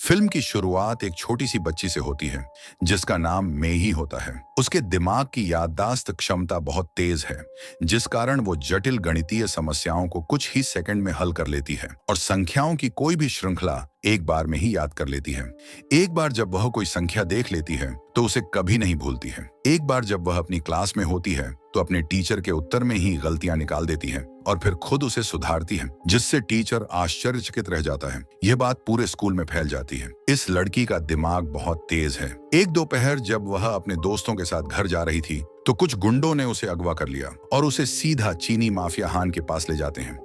Film की शुरुआत एक छोटी सी बच्ची से होती है जिसका नाम मेई होता है। उसके दिमाग की याददाश्त क्षमता बहुत तेज है, जिस कारण वो जटिल गणितीय समस्याओं को कुछ ही सेकंड में हल कर लेती है और संख्याओं की कोई भी श्रृंखला एक बार में ही याद कर लेती है। एक बार जब वह कोई संख्या देख लेती है तो उसे कभी नहीं भूलती है। एक बार जब वह अपनी क्लास में होती है तो अपने टीचर के उत्तर में ही गलतियां निकाल देती है और फिर खुद उसे सुधारती है, जिससे टीचर आश्चर्यचकित रह जाता है। यह बात पूरे स्कूल में फैल जाती है। इस लड़की का दिमाग बहुत तेज है। एक दोपहर जब वह अपने दोस्तों के साथ घर जा रही थी तो कुछ गुंडों ने उसे अगवा कर लिया और उसे सीधा चीनी माफिया हान के पास ले जाते हैं।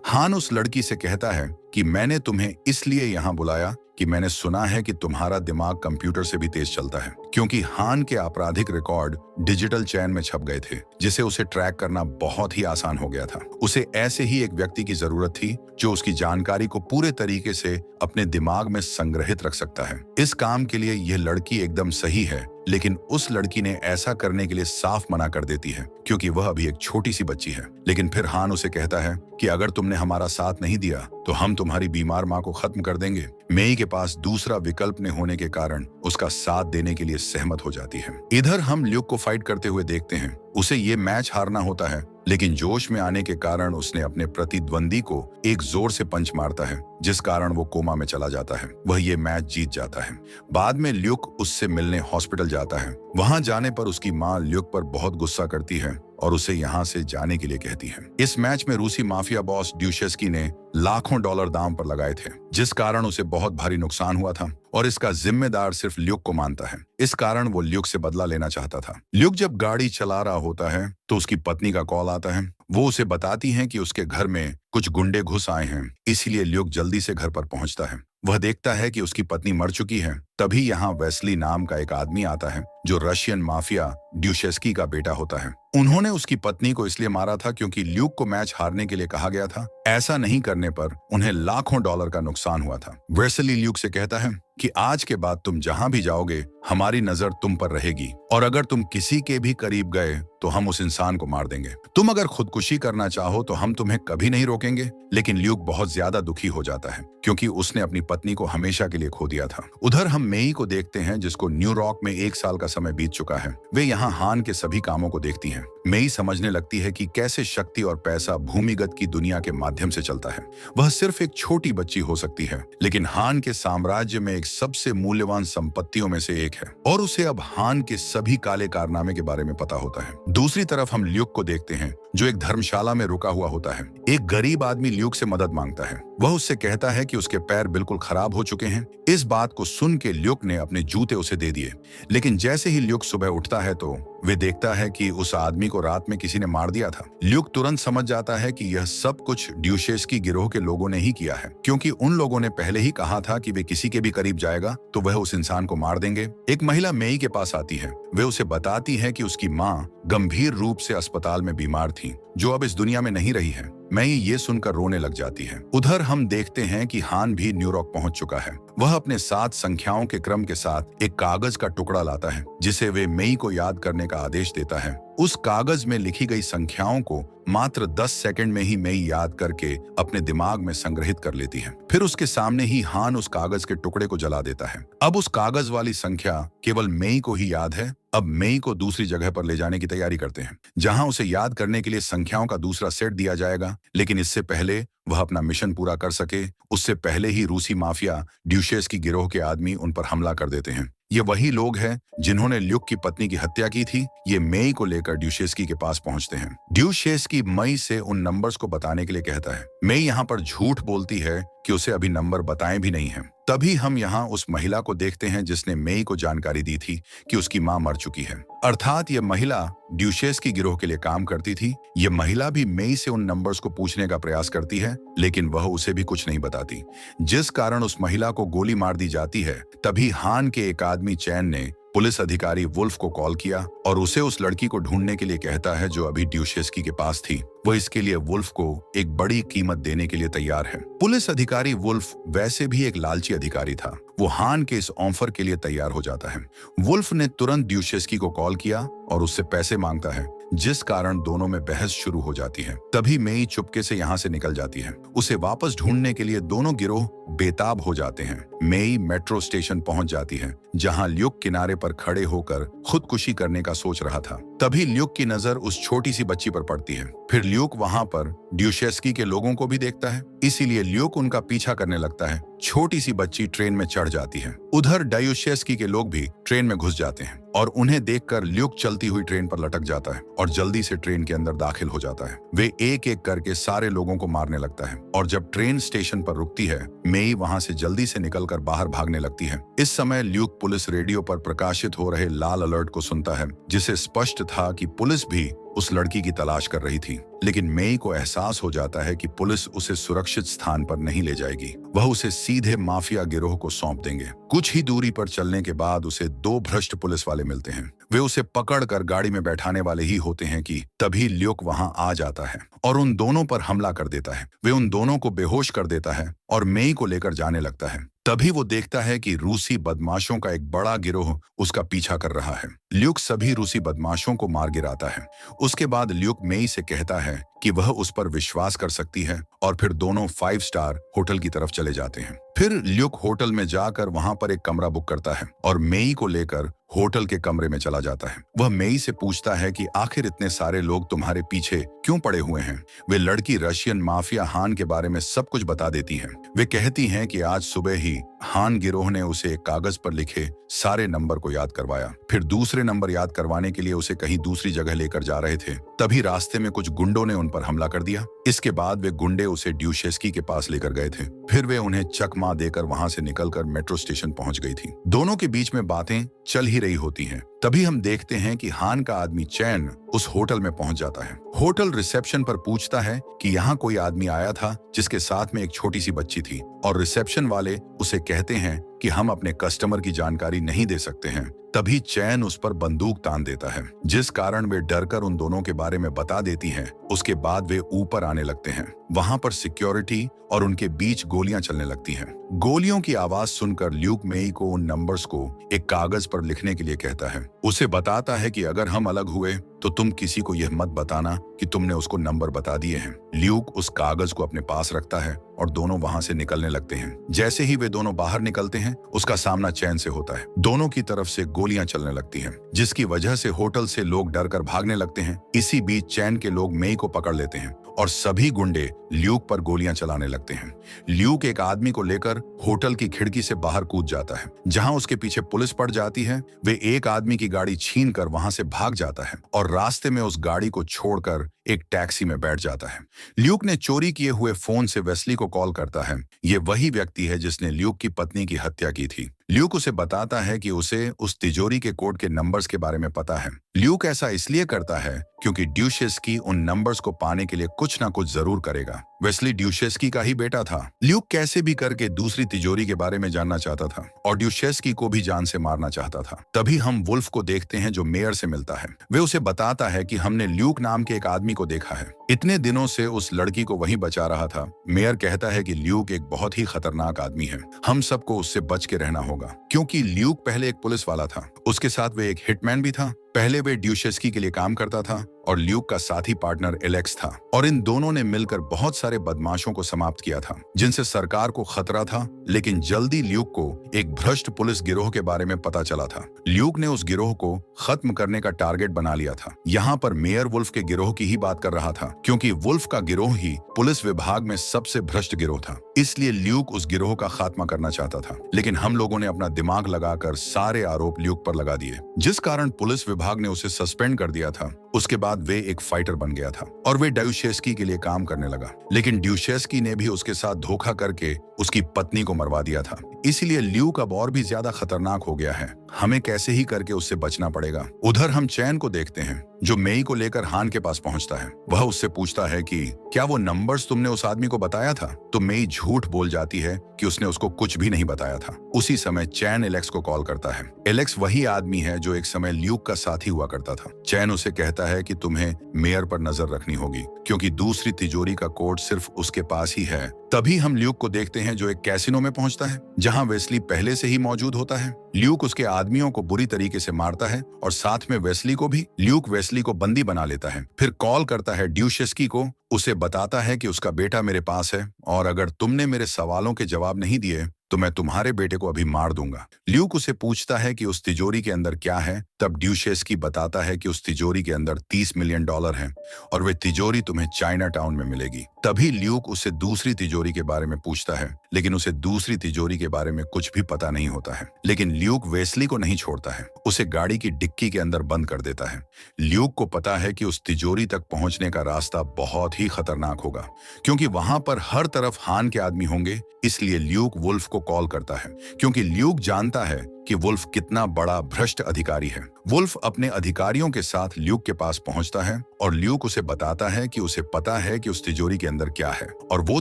हान उस लड़की से कहता है कि मैंने तुम्हें इसलिए यहाँ बुलाया कि मैंने सुना है कि तुम्हारा दिमाग कंप्यूटर से भी तेज चलता है, क्योंकि हान के आपराधिक रिकॉर्ड डिजिटल चैन में छप गए थे, जिसे उसे ट्रैक करना बहुत ही आसान हो गया था। उसे ऐसे ही एक व्यक्ति की जरूरत थी जो उसकी जानकारी को पूरे तरीके से अपने दिमाग में संग्रहित रख सकता है। इस काम के लिए यह लड़की एकदम सही है, लेकिन उस लड़की ने ऐसा करने के लिए साफ मना कर देती है क्योंकि वह अभी एक छोटी सी बच्ची है। लेकिन फिर हान उसे कहता है कि अगर तुमने हमारा साथ नहीं दिया तो हम तुम्हारी बीमार माँ को खत्म कर देंगे। मेई के पास दूसरा विकल्प न होने के कारण उसका साथ देने के लिए सहमत हो जाती है। इधर हम ल्यूक को फाइट करते हुए देखते हैं। उसे ये मैच हारना होता है, लेकिन जोश में आने के कारण उसने अपने प्रतिद्वंदी को एक जोर से पंच मारता है, जिस कारण वो कोमा में चला जाता है। वह ये मैच जीत जाता है। बाद में ल्यूक उससे मिलने हॉस्पिटल जाता है। वहां जाने पर उसकी माँ ल्यूक पर बहुत गुस्सा करती है और उसे यहाँ से जाने के लिए कहती है। इस मैच में रूसी माफिया बॉस ड्यूशेस्की ने लाखों डॉलर दांव पर लगाए थे, जिस कारण उसे बहुत भारी नुकसान हुआ था और इसका जिम्मेदार सिर्फ ल्यूक को मानता है। इस कारण वो ल्यूक से बदला लेना चाहता था। ल्यूक जब गाड़ी चला रहा होता है तो उसकी पत्नी का कॉल आता है। वो उसे बताती है कि उसके घर में कुछ गुंडे घुस आए हैं, इसीलिए ल्यूक जल्दी से घर पर पहुंचता है। वह देखता है कि उसकी पत्नी मर चुकी है। तभी यहाँ वेस्ली नाम का एक आदमी आता है जो रशियन माफिया ड्यूशेस्की का बेटा होता है। उन्होंने उसकी पत्नी को इसलिए मारा था क्योंकि ल्यूक को मैच हारने के लिए कहा गया था। ऐसा नहीं करने पर उन्हें लाखों डॉलर का नुकसान हुआ था। वेस्ली ल्यूक से कहता है कि आज के बाद तुम जहां भी जाओगे हमारी नजर तुम पर रहेगी और अगर तुम किसी के भी करीब गए तो हम उस इंसान को मार देंगे। तुम अगर खुदकुशी करना चाहो तो हम तुम्हें कभी नहीं रोकेंगे। लेकिन ल्यूक बहुत ज्यादा दुखी हो जाता है क्योंकि उसने अपनी पत्नी को हमेशा के लिए खो दिया था। उधर हम मेई को देखते हैं जिसको न्यूयॉर्क में 1 साल का समय बीत चुका है। वे यहाँ हान के सभी कामों को देखती हैं। मेई समझने लगती है कि कैसे शक्ति और पैसा भूमिगत की दुनिया के माध्यम से चलता है। वह सिर्फ एक छोटी बच्ची हो सकती है, लेकिन हान के साम्राज्य में एक सबसे मूल्यवान संपत्तियों में से एक है और उसे अब हान के सभी काले कारनामे के बारे में पता होता है। दूसरी तरफ हम ल्यूक को देखते हैं जो एक धर्मशाला में रुका हुआ होता है। एक गरीब आदमी ल्यूक से मदद मांगता है। वह उससे कहता है कि उसके पैर बिल्कुल खराब हो चुके हैं। इस बात को सुन के ल्यूक ने अपने जूते उसे दे दिए, लेकिन जैसे ही ल्यूक सुबह उठता है तो वे देखता है कि उस आदमी को रात में किसी ने मार दिया था। ल्यूक तुरंत समझ जाता है कि यह सब कुछ ड्यूशेस्की गिरोह के लोगों ने ही किया है, क्योंकि उन लोगों ने पहले ही कहा था कि वे किसी के भी करीब जाएगा तो वह उस इंसान को मार देंगे। एक महिला मेई के पास आती है। वे उसे बताती है कि उसकी माँ गंभीर रूप से अस्पताल में बीमार थी, जो अब इस दुनिया में नहीं रही है। मेई ये सुनकर रोने लग जाती है। उधर हम देखते हैं कि हान भी न्यूयॉर्क पहुंच चुका है। वह अपने 7 संख्याओं के क्रम के साथ एक कागज का टुकड़ा लाता है, जिसे वे मेई को याद करने का आदेश देता है। उस कागज में लिखी गई संख्याओं को मात्र 10 सेकंड में ही मेई याद करके अपने दिमाग में संग्रहित कर लेती है। फिर उसके सामने ही हान उस कागज के टुकड़े को जला देता है। अब उस कागज वाली संख्या केवल मेई को ही याद है। अब मेई को दूसरी जगह पर ले जाने की तैयारी करते हैं, जहां उसे याद करने के लिए संख्याओं का दूसरा सेट दिया जाएगा। लेकिन इससे पहले वह अपना मिशन पूरा कर सके, उससे पहले ही रूसी माफिया ड्यूशेस्की गिरोह के आदमी उन पर हमला कर देते हैं। ये वही लोग हैं जिन्होंने ल्यूक की पत्नी की हत्या की थी। ये मेई को लेकर ड्यूशेस्की के पास पहुंचते हैं। ड्यूशेस्की मेई से उन नंबर्स को बताने के लिए कहता है। मेई यहाँ पर झूठ बोलती है कि उसे अभी नंबर बताए भी नहीं हैं। तभी हम यहाँ उस महिला को देखते हैं जिसने मेई को जानकारी दी थी कि उसकी माँ मर चुकी है। अर्थात ये महिला ड्यूशेस्की गिरोह के लिए काम करती थी। ये महिला भी मेई से उन नंबर्स को पूछने का प्रयास करती है, लेकिन वह उसे भी कुछ नहीं बताती, जिस कारण उस महिला को गोली मार दी जाती है। तभी हान के एक आदमी चैन ने पुलिस अधिकारी वुल्फ को कॉल किया और उसे उस लड़की को ढूंढने के लिए कहता है जो अभी ड्यूशेस्की के पास थी। वह इसके लिए वुल्फ को एक बड़ी कीमत देने के लिए तैयार है। पुलिस अधिकारी वुल्फ वैसे भी एक लालची अधिकारी था। वो हान के इस ऑफर के लिए तैयार हो जाता है। वुल्फ ने तुरंत ड्यूशेस्की को कॉल किया और उससे पैसे मांगता है, जिस कारण दोनों में बहस शुरू हो जाती है। तभी मेई चुपके से यहाँ से निकल जाती है। उसे वापस ढूंढने के लिए दोनों गिरोह बेताब हो जाते हैं। मेई मेट्रो स्टेशन पहुंच जाती है, जहां ल्यूक किनारे पर खड़े होकर खुदकुशी करने का सोच रहा था। तभी ल्यूक की नजर उस छोटी सी बच्ची पर पड़ती है। फिर ल्यूक वहां पर ड्यूशेस्की के लोगों को भी देखता है, इसीलिए ल्यूक उनका पीछा करने लगता है। छोटी सी बच्ची ट्रेन में चढ़ जाती है। उधर डायूशेस्की के लोग भी ट्रेन में घुस जाते हैं और उन्हें देखकर ल्यूक चलती हुई ट्रेन पर लटक जाता है और जल्दी से ट्रेन के अंदर दाखिल हो जाता है। वे एक एक करके सारे लोगों को मारने लगता है और जब ट्रेन स्टेशन पर रुकती है, मेई वहां से जल्दी से निकलकर बाहर भागने लगती है। इस समय ल्यूक पुलिस रेडियो पर प्रकाशित हो रहे लाल अलर्ट को सुनता है, जिसे स्पष्ट था कि पुलिस भी उस लड़की की तलाश कर रही थी। लेकिन मेई को एहसास हो जाता है कि पुलिस उसे सुरक्षित स्थान पर नहीं ले जाएगी, वह उसे सीधे माफिया गिरोह को सौंप देंगे। कुछ ही दूरी पर चलने के बाद उसे दो भ्रष्ट पुलिस वाले मिलते हैं। वे उसे पकड़कर गाड़ी में बैठाने वाले ही होते हैं कि तभी ल्यूक वहां आ जाता है और उन दोनों पर हमला कर देता है। वे उन दोनों को बेहोश कर देता है और मेई को लेकर जाने लगता है। तभी वो देखता है कि रूसी बदमाशों का एक बड़ा गिरोह उसका पीछा कर रहा है। ल्यूक सभी रूसी बदमाशों को मार गिराता है। उसके बाद ल्यूक मेई से कहता है कि वह उस पर विश्वास कर सकती है और फिर दोनों 5 स्टार होटल की तरफ चले जाते हैं। फिर ल्यूक होटल में जाकर वहां पर एक कमरा बुक करता है और मेई को लेकर होटल के कमरे में चला जाता है। वह मेई से पूछता है कि आखिर इतने सारे लोग तुम्हारे पीछे क्यों पड़े हुए हैं। वे लड़की रशियन माफिया हान के बारे में सब कुछ बता देती है। वे कहती हैं कि आज सुबह ही हान गिरोह ने उसे एक कागज पर लिखे सारे नंबर को याद करवाया। फिर दूसरे नंबर याद करवाने के लिए उसे कहीं दूसरी जगह लेकर जा रहे थे। तभी रास्ते में कुछ गुंडों ने उन पर हमला कर दिया। इसके बाद वे गुंडे उसे ड्यूशेस्की के पास लेकर गए थे। फिर वे उन्हें चकमा देकर वहां से निकलकर मेट्रो स्टेशन पहुंच गई थी। दोनों के बीच में बातें चल ही रही होती हैं। तभी हम देखते हैं कि हान का आदमी चैन उस होटल में पहुंच जाता है। होटल रिसेप्शन पर पूछता है कि यहाँ कोई आदमी आया था जिसके साथ में एक छोटी सी बच्ची थी, और रिसेप्शन वाले उसे कहते हैं कि हम अपने कस्टमर की जानकारी नहीं दे सकते हैं। तभी चैन उस पर बंदूक तान देता है, जिस कारण वे डरकर उन दोनों के बारे में बता देती हैं। उसके बाद वे ऊपर आने लगते हैं। वहां पर सिक्योरिटी और उनके बीच गोलियां चलने लगती हैं। गोलियों की आवाज सुनकर ल्यूक मेई को उन नंबर्स को एक कागज पर लिखने के लिए कहता है। उसे बताता है कि अगर हम अलग हुए तो तुम किसी को यह मत बताना कि तुमने उसको नंबर बता दिए हैं। ल्यूक उस कागज को अपने पास रखता है और दोनों वहां से निकलने लगते हैं। जैसे ही वे दोनों बाहर निकलते हैं, उसका सामना चैन से होता है। दोनों की तरफ से गोलियां चलने लगती हैं, जिसकी वजह से होटल से लोग डरकर भागने लगते हैं। इसी बीच चैन के लोग मेई को पकड़ लेते हैं और सभी गुंडे ल्यूक पर गोलियां चलाने लगते हैं। ल्यूक एक आदमी को लेकर होटल की खिड़की से बाहर कूद जाता है, जहां उसके पीछे पुलिस पड़ जाती है। वे एक आदमी की गाड़ी छीनकर वहां से भाग जाता है और रास्ते में उस गाड़ी को छोड़कर एक टैक्सी में बैठ जाता है। ल्यूक ने चोरी किए हुए फोन से वेस्ली को कॉल करता है। ये वही व्यक्ति है जिसने ल्यूक की पत्नी की हत्या की थी। ल्यूक उसे बताता है कि उसे उस तिजोरी के कोड के नंबर्स के बारे में पता है। ल्यूक ऐसा इसलिए करता है क्योंकि ड्यूशेस्की उन नंबर्स को पाने के लिए कुछ ना कुछ जरूर करेगा। वेस्ली ड्यूशेस्की का ही बेटा था। ल्यूक कैसे भी करके दूसरी तिजोरी के बारे में जानना चाहता था और ड्यूशेस्की को भी जान से मारना चाहता था। तभी हम वुल्फ को देखते हैं जो मेयर से मिलता है। वे उसे बताता है कि हमने ल्यूक नाम के एक आदमी को देखा है। इतने दिनों से उस लड़की को वहीं बचा रहा था। मेयर कहता है कि ल्यूक एक बहुत ही खतरनाक आदमी है। हम सबको उससे बच के रहना होगा, क्योंकि ल्यूक पहले एक पुलिस वाला था। उसके साथ वे एक हिटमैन भी था। पहले वे ड्यूशेस्की के लिए काम करता था और ल्यूक का साथी पार्टनर एलेक्स था, और इन दोनों ने मिलकर बहुत सारे बदमाशों को समाप्त किया था, जिनसे सरकार को खतरा था। लेकिन जल्दी ल्यूक को एक भ्रष्ट पुलिस गिरोह के बारे में पता चला था। ल्यूक ने उस गिरोह को खत्म करने का टारगेट बना लिया था। यहाँ पर मेयर वुल्फ के गिरोह की ही बात कर रहा था, क्योंकि वुल्फ का गिरोह ही पुलिस विभाग में सबसे भ्रष्ट गिरोह था। इसलिए ल्यूक उस गिरोह का खात्मा करना चाहता था। लेकिन हम लोगों ने अपना दिमाग लगाकर सारे आरोप ल्यूक पर लगा दिए, जिस कारण पुलिस विभाग ने उसे सस्पेंड कर दिया था। उसके बाद वे एक फाइटर बन गया था और वे ड्यूशेस्की के लिए काम करने लगा। लेकिन ड्यूशेस्की ने भी उसके साथ धोखा करके उसकी पत्नी को मरवा दिया था। इसीलिए ल्यूक अब और भी ज्यादा खतरनाक हो गया है। हमें कैसे ही करके उससे बचना पड़ेगा। उधर हम चैन को देखते हैं, जो मेई को लेकर हान के पास पहुंचता है। वह उससे पूछता है कि क्या वो नंबर्स तुमने उस आदमी को बताया था? तो मेई झूठ बोल जाती है कि उसने उसको कुछ भी नहीं बताया था। उसी समय चैन एलेक्स को कॉल करता है। एलेक्स वही आदमी है जो एक समय ल्यूक का साथी हुआ करता था। चैन उसे कहता है कि तुम्हें मेयर पर नजर रखनी होगी, क्योंकि दूसरी तिजोरी का कोड सिर्फ उसके पास ही है। तभी हम ल्यूक को देखते हैं, जो एक कैसीनो में पहुंचता है, जहां वेस्ली पहले से ही मौजूद होता है। ल्यूक उसके आदमियों को बुरी तरीके से मारता है और साथ में वेस्ली को भी। ल्यूक वेस्ली को बंदी बना लेता है, फिर कॉल करता है ड्यूशेस्की को। उसे बताता है कि उसका बेटा मेरे पास है और अगर तुमने मेरे सवालों के जवाब नहीं दिए तो मैं तुम्हारे बेटे को अभी मार दूंगा। ल्यूक उसे पूछता है कि उस तिजोरी के अंदर क्या है। तब ड्यूशेस्की बताता है कि उस तिजोरी के अंदर $30 मिलियन हैं और वे तिजोरी तुम्हें चाइना टाउन में मिलेगी। तभी ल्यूक उसे दूसरी तिजोरी के बारे में पूछता है, लेकिन उसे दूसरी तिजोरी के बारे में कुछ भी पता नहीं होता है। लेकिन ल्यूक वेस्ली को नहीं छोड़ता है, उसे गाड़ी की डिक्की के अंदर बंद कर देता है। ल्यूक को पता है कि उस तिजोरी तक पहुंचने का रास्ता बहुत ही खतरनाक होगा, क्योंकि वहां पर हर तरफ हान के आदमी होंगे। इसलिए ल्यूक वुल्फ को कॉल करता है, क्योंकि ल्यूक जानता है कि वुल्फ कितना बड़ा भ्रष्ट अधिकारी है। वुल्फ अपने अधिकारियों के साथ ल्यूक के पास पहुंचता है और ल्यूक उसे बताता है कि उसे पता है कि उस तिजोरी के अंदर क्या है, और वो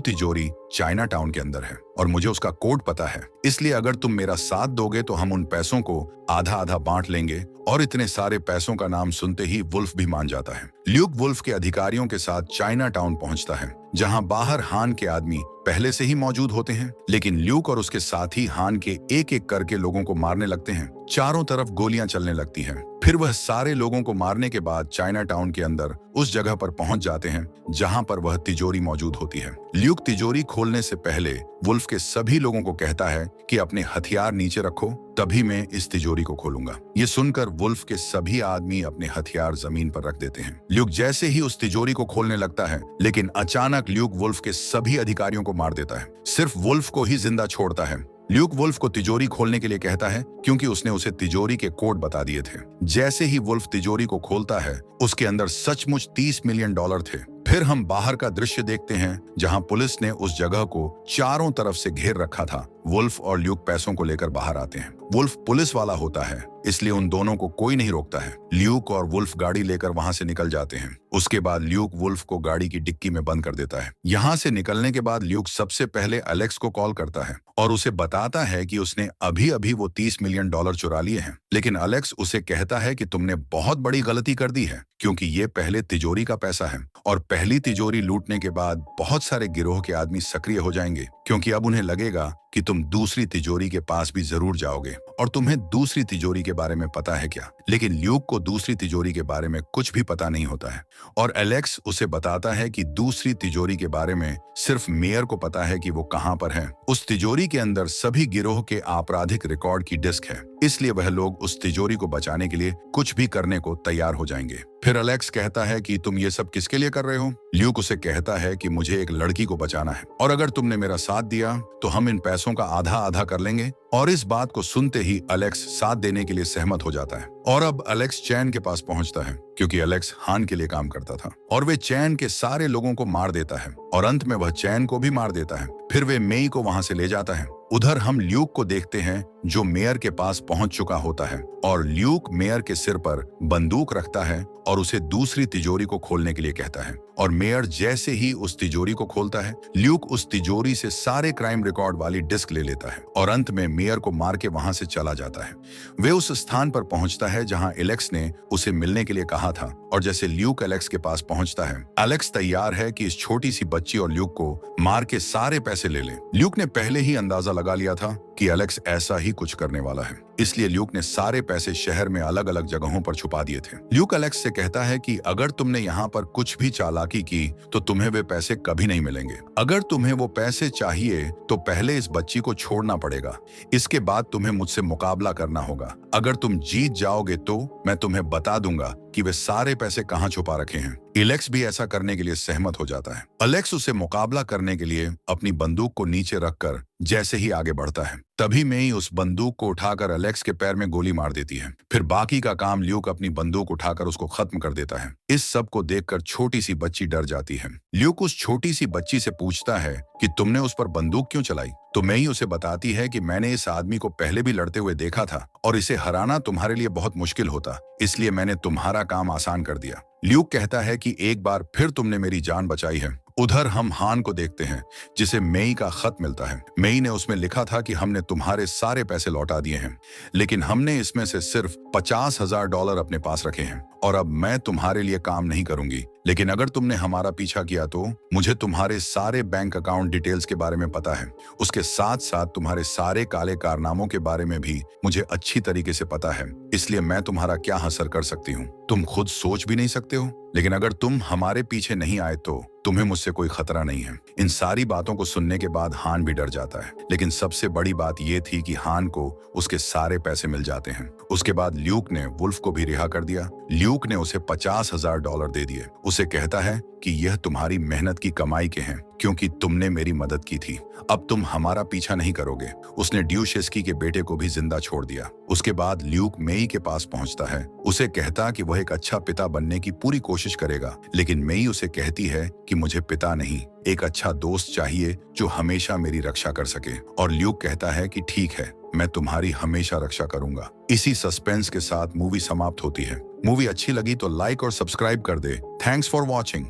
तिजोरी चाइना टाउन के अंदर है और मुझे उसका कोड पता है। इसलिए अगर तुम मेरा साथ दोगे तो हम उन पैसों को आधा आधा बांट लेंगे। और इतने सारे पैसों का नाम सुनते ही वुल्फ भी मान जाता है। ल्यूक वुल्फ के अधिकारियों के साथ चाइना टाउन पहुंचता है, जहां बाहर हान के आदमी पहले से ही मौजूद होते हैं। लेकिन ल्यूक और उसके साथी हान के एक एक करके लोगों को मारने लगते हैं। चारों तरफ गोलियां चलने लगती हैं। फिर वह सारे लोगों को मारने के बाद चाइना टाउन के अंदर उस जगह पर पहुंच जाते हैं जहां पर वह तिजोरी मौजूद होती है। ल्यूक तिजोरी खोलने से पहले वुल्फ के सभी लोगों को कहता है कि अपने हथियार नीचे रखो, तभी मैं इस तिजोरी को खोलूंगा। ये सुनकर वुल्फ के सभी आदमी अपने हथियार जमीन पर रख देते हैं। ल्यूक जैसे ही उस तिजोरी को खोलने लगता है, लेकिन अचानक ल्यूक वुल्फ के सभी अधिकारियों को मार देता है। सिर्फ वुल्फ को ही जिंदा छोड़ता है। ल्यूक वुल्फ को तिजोरी खोलने के लिए कहता है, क्योंकि उसने उसे तिजोरी के कोड बता दिए थे। जैसे ही वुल्फ तिजोरी को खोलता है, उसके अंदर सचमुच $30 मिलियन थे। फिर हम बाहर का दृश्य देखते हैं, जहां पुलिस ने उस जगह को चारों तरफ से घेर रखा था। वुल्फ और ल्यूक पैसों को लेकर बाहर आते हैं। वुल्फ पुलिस वाला होता है, इसलिए उन दोनों को कोई नहीं रोकता है। ल्यूक और वुल्फ गाड़ी लेकर वहां से निकल जाते हैं। उसके बाद ल्यूक वुल्फ को गाड़ी की डिक्की में बंद कर देता है। यहाँ से निकलने के बाद ल्यूक सबसे पहले एलेक्स को कॉल करता है और उसे बताता है कि उसने अभी अभी वो $30 मिलियन चुरा लिए हैं। लेकिन एलेक्स उसे कहता है कि तुमने बहुत बड़ी गलती कर दी है, क्योंकि ये पहले तिजोरी का पैसा है और पहली तिजोरी लूटने के बाद बहुत सारे गिरोह के आदमी सक्रिय हो जाएंगे, क्योंकि अब उन्हें लगेगा कि तुम दूसरी तिजोरी के पास भी जरूर जाओगे और तुम्हें दूसरी तिजोरी के बारे में पता है क्या। लेकिन ल्यूक को दूसरी तिजोरी के बारे में कुछ भी पता नहीं होता है और एलेक्स उसे बताता है कि दूसरी तिजोरी के बारे में सिर्फ मेयर को पता है कि वो कहां पर है। उस तिजोरी के अंदर सभी गिरोह के आपराधिक रिकॉर्ड की डिस्क है, इसलिए वह लोग उस तिजोरी को बचाने के लिए कुछ भी करने को तैयार हो जाएंगे। फिर एलेक्स कहता है कि तुम ये सब किसके लिए कर रहे हो। ल्यूक उसे कहता है कि मुझे एक लड़की को बचाना है और अगर तुमने मेरा साथ दिया तो हम इन पैसों का आधा आधा कर लेंगे। और इस बात को सुनते ही एलेक्स साथ देने के लिए सहमत हो जाता है। और अब एलेक्स चैन के पास पहुंचता है, क्योंकि एलेक्स हान के लिए काम करता था, और वे चैन के सारे लोगों को मार देता है और अंत में वह चैन को भी मार देता है। फिर वे मेई को वहां से ले जाता है। उधर हम ल्यूक को देखते हैं, जो मेयर के पास पहुंच चुका होता है और ल्यूक मेयर के सिर पर बंदूक रखता है और उसे दूसरी तिजोरी को खोलने के लिए कहता है। और मेयर जैसे ही उस तिजोरी को खोलता है, ल्यूक उस तिजोरी से सारे क्राइम रिकॉर्ड वाली डिस्क ले लेता है और अंत में मेयर को मार के वहां से चला जाता है। वे उस स्थान पर पहुंचता है जहां एलेक्स ने उसे मिलने के लिए कहा था और जैसे ल्यूक एलेक्स के पास पहुंचता है, एलेक्स तैयार है कि इस छोटी सी बच्ची और ल्यूक को मार के सारे पैसे ले ले। ल्यूक ने पहले ही अंदाजा लगा लिया था कि एलेक्स ऐसा ही कुछ करने वाला है, इसलिए ल्यूक ने सारे पैसे शहर में अलग अलग जगहों पर छुपा दिए थे। ल्यूक एलेक्स से कहता है कि अगर तुमने यहाँ पर कुछ भी चालाकी की तो तुम्हें वे पैसे कभी नहीं मिलेंगे। अगर तुम्हें वो पैसे चाहिए तो पहले इस बच्ची को छोड़ना पड़ेगा, इसके बाद तुम्हें मुझसे मुकाबला करना होगा। अगर तुम जीत जाओगे तो मैं तुम्हें बता दूंगा कि वे सारे पैसे कहाँ छुपा रखे हैं। एलेक्स भी ऐसा करने के लिए सहमत हो जाता है। एलेक्स उसे मुकाबला करने के लिए अपनी बंदूक को नीचे रखकर जैसे ही आगे बढ़ता है, तभी मेई उस बंदूक को उठाकर एलेक्स के पैर में गोली मार देती है। फिर बाकी का काम ल्यूक अपनी बंदूक उठाकर उसको खत्म कर देता है। इस सब को देखकर छोटी सी बच्ची डर जाती है। ल्यूक उस छोटी सी बच्ची से पूछता है कि तुमने उस पर बंदूक क्यों चलाई। तो मेई उसे बताती है कि मैंने इस आदमी को पहले भी लड़ते हुए देखा था और इसे हराना तुम्हारे लिए बहुत मुश्किल होता, इसलिए मैंने तुम्हारा काम आसान कर दिया। ल्यूक कहता है कि एक बार फिर तुमने मेरी जान बचाई है। उधर हम हान को देखते हैं, जिसे मेई का खत मिलता है। मेई ने उसमें लिखा था कि हमने तुम्हारे सारे पैसे लौटा दिए हैं, लेकिन हमने इसमें से सिर्फ $50,000 अपने पास रखे हैं और अब मैं तुम्हारे लिए काम नहीं करूंगी, लेकिन अगर तुमने हमारा पीछा किया तो मुझे तुम्हारे सारे बैंक अकाउंट डिटेल्स के बारे में पता है। उसके साथ साथ तुम्हारे सारे काले कारनामों के बारे में भी मुझे अच्छी तरीके से पता है। इसलिए मैं तुम्हारा क्या असर कर सकती हूँ तुम खुद सोच भी नहीं सकते हो। लेकिन अगर तुम हमारे पीछे नहीं आए तो तुम्हें मुझसे कोई खतरा नहीं है। इन सारी बातों को सुनने के बाद हान भी डर जाता है, लेकिन सबसे बड़ी बात यह थी कि हान को उसके सारे पैसे मिल जाते हैं। उसके बाद ल्यूक ने वुल्फ को भी रिहा कर दिया। ल्यूक ने उसे $50,000 दे दिए। उसे कहता है कि यह तुम्हारी मेहनत की कमाई के हैं, क्योंकि तुमने मेरी मदद की थी। अब तुम हमारा पीछा नहीं करोगे। उसने ड्यूशेस्की के बेटे को भी जिंदा छोड़ दिया। उसके बाद ल्यूक मेई के पास पहुंचता है। उसे कहता कि वह एक अच्छा पिता बनने की पूरी कोशिश करेगा, लेकिन मेई उसे कहती है कि मुझे पिता नहीं, एक अच्छा दोस्त चाहिए जो हमेशा मेरी रक्षा कर सके। और ल्यूक कहता है कि ठीक है, मैं तुम्हारी हमेशा रक्षा करूंगा। इसी सस्पेंस के साथ मूवी समाप्त होती है। मूवी अच्छी लगी तो लाइक और सब्सक्राइब कर दे। Thanks for watching.